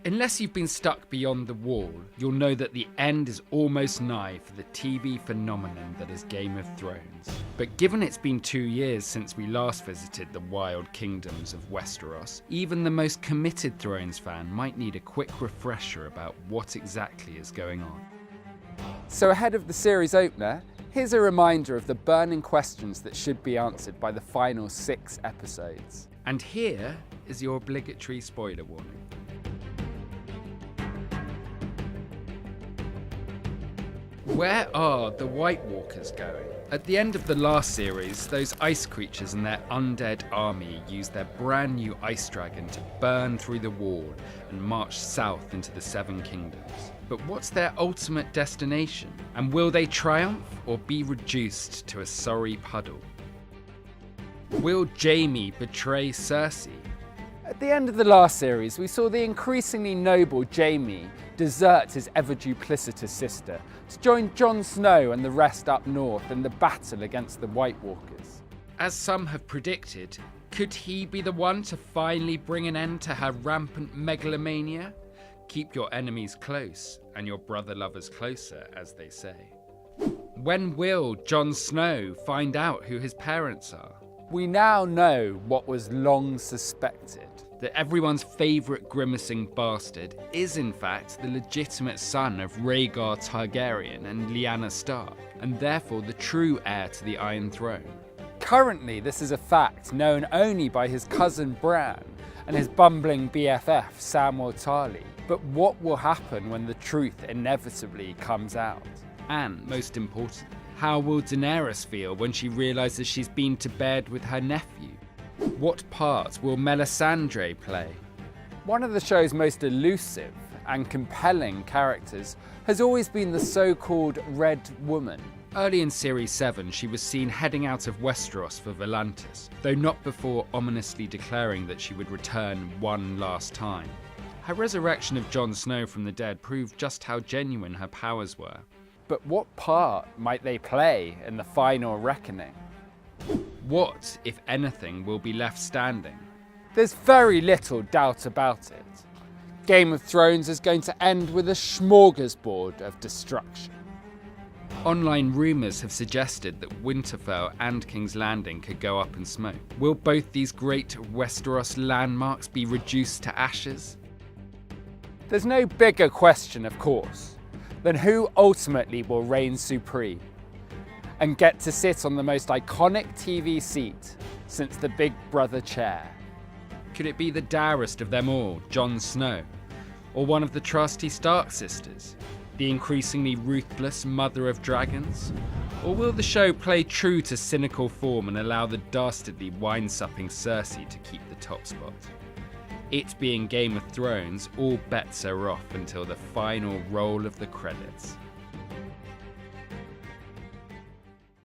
Unless you've been stuck beyond the wall, you'll know that the end is almost nigh for the TV phenomenon that is Game of Thrones. But given it's been 2 years since we last visited the wild kingdoms of Westeros, even the most committed Thrones fan might need a quick refresher about what exactly is going on. So ahead of the series opener, here's a reminder of the burning questions that should be answered by the final 6 episodes. And here is your obligatory spoiler warning. Where are the White Walkers going? At the end of the last series, those ice creatures and their undead army used their brand new ice dragon to burn through the wall and march south into the Seven Kingdoms. But what's their ultimate destination? And will they triumph or be reduced to a sorry puddle? Will Jaime betray Cersei? At the end of the last series, we saw the increasingly noble Jaime desert his ever-duplicitous sister to join Jon Snow and the rest up north in the battle against the White Walkers. As some have predicted, could he be the one to finally bring an end to her rampant megalomania? Keep your enemies close and your brother lovers closer, as they say. When will Jon Snow find out who his parents are? We now know what was long suspected. That everyone's favourite grimacing bastard is in fact the legitimate son of Rhaegar Targaryen and Lyanna Stark, and therefore the true heir to the Iron Throne. Currently, this is a fact known only by his cousin Bran and his bumbling BFF Samwell Tarly. But what will happen when the truth inevitably comes out? And most importantly, how will Daenerys feel when she realises she's been to bed with her nephew? What part will Melisandre play? One of the show's most elusive and compelling characters has always been the so-called Red Woman. Early in Series 7, she was seen heading out of Westeros for Volantis, though not before ominously declaring that she would return one last time. Her resurrection of Jon Snow from the dead proved just how genuine her powers were. But what part might they play in the final reckoning? What, if anything, will be left standing? There's very little doubt about it. Game of Thrones is going to end with a smorgasbord of destruction. Online rumours have suggested that Winterfell and King's Landing could go up in smoke. Will both these great Westeros landmarks be reduced to ashes? There's no bigger question, of course, than who ultimately will reign supreme and get to sit on the most iconic TV seat since the Big Brother chair. Could it be the dourest of them all, Jon Snow? Or one of the trusty Stark sisters, the increasingly ruthless mother of dragons? Or will the show play true to cynical form and allow the dastardly wine-supping Cersei to keep the top spot? It being Game of Thrones, all bets are off until the final roll of the credits.